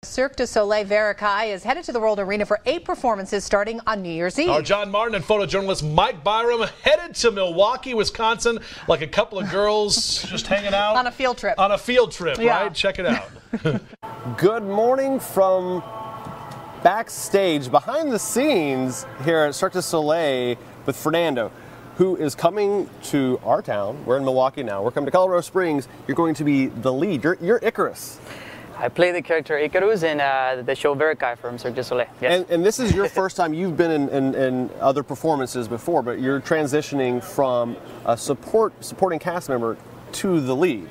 Cirque du Soleil Varekai is headed to the World Arena for 8 performances starting on New Year's Eve. Our John Martin and photojournalist Mike Byram headed to Milwaukee, Wisconsin, like a couple of girls just hanging out. On a field trip. On a field trip, yeah. Right? Check it out. Good morning from backstage, behind the scenes here at Cirque du Soleil with Fernando, who is coming to our town. We're in Milwaukee now. We're coming to Colorado Springs. You're going to be the lead. You're Icarus. I play the character Icarus in the show Varekai from Cirque du Soleil. Yes. And this is your first time. You've been in other performances before, but you're transitioning from a supporting cast member to the lead.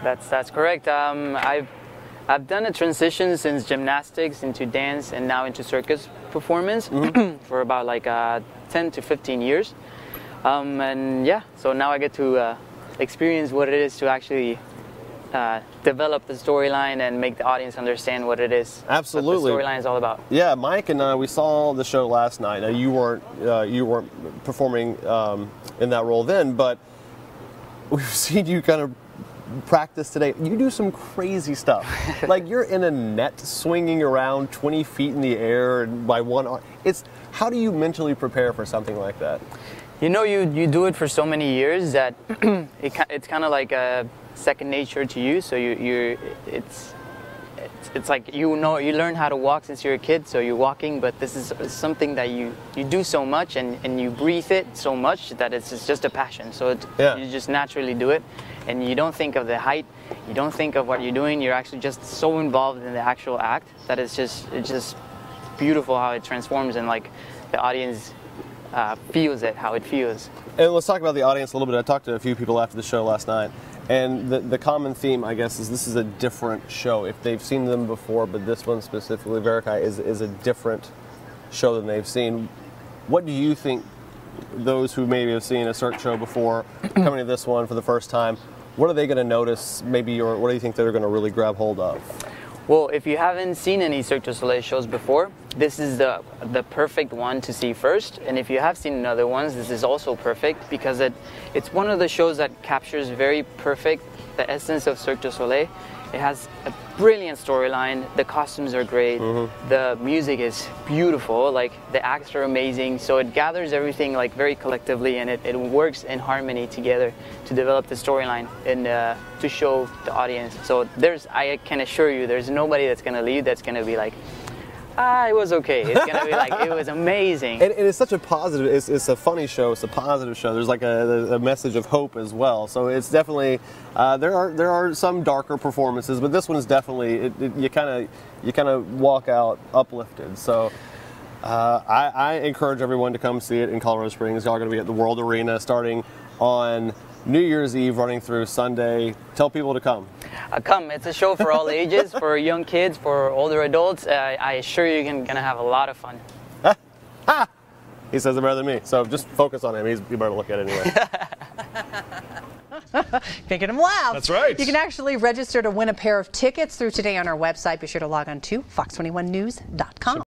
That's correct. I've done a transition since gymnastics into dance and now into circus performance for about like 10 to 15 years. And yeah, so now I get to experience what it is to actually develop the storyline and make the audience understand what it is. Absolutely. What the storyline is all about. Yeah, Mike and I, we saw the show last night. Now you weren't performing in that role then, but we've seen you kind of practice today. You do some crazy stuff. Like you're in a net swinging around 20 feet in the air and by one arm. How do you mentally prepare for something like that? You know, you do it for so many years that it's kind of like a second nature to you. So it's like you learn how to walk since you're a kid. So you're walking, but this is something that you do so much and you breathe it so much that it's just a passion. So you just naturally do it, and you don't think of the height. You don't think of what you're doing. You're actually just so involved in the actual act that it's just beautiful how it transforms, and like the audience feels it, how it feels. And let's talk about the audience a little bit. I talked to a few people after the show last night, and the common theme, I guess, is this is a different show. If they've seen them before, but this one specifically, Varekai, is a different show than they've seen. What do you think those who maybe have seen a Cirque show before, coming to this one for the first time, what are they going to notice maybe, or what do you think they're going to really grab hold of? Well, if you haven't seen any Cirque du Soleil shows before, this is the perfect one to see first. And if you have seen other ones, this is also perfect because it's one of the shows that captures very perfect the essence of Cirque du Soleil. It has a brilliant storyline. The costumes are great. The music is beautiful. Like the acts are amazing. So it gathers everything like very collectively, and it works in harmony together to develop the storyline and to show the audience. So I can assure you, there's nobody that's gonna leave that's gonna be like, it was okay. It's gonna be like, it was amazing. And it's such a positive. It's a funny show. It's a positive show. There's like a message of hope as well. So it's definitely there are some darker performances, but this one is definitely you kind of walk out uplifted. So I encourage everyone to come see it in Colorado Springs. Y'all are going to be at the World Arena starting on New Year's Eve, running through Sunday. Tell people to come. Come. It's a show for all ages, for young kids, for older adults. I assure you, you're going to have a lot of fun. He says it better than me, so just focus on him. You better look at it anyway. Making him laugh. That's right. You can actually register to win a pair of tickets through today on our website. Be sure to log on to fox21news.com.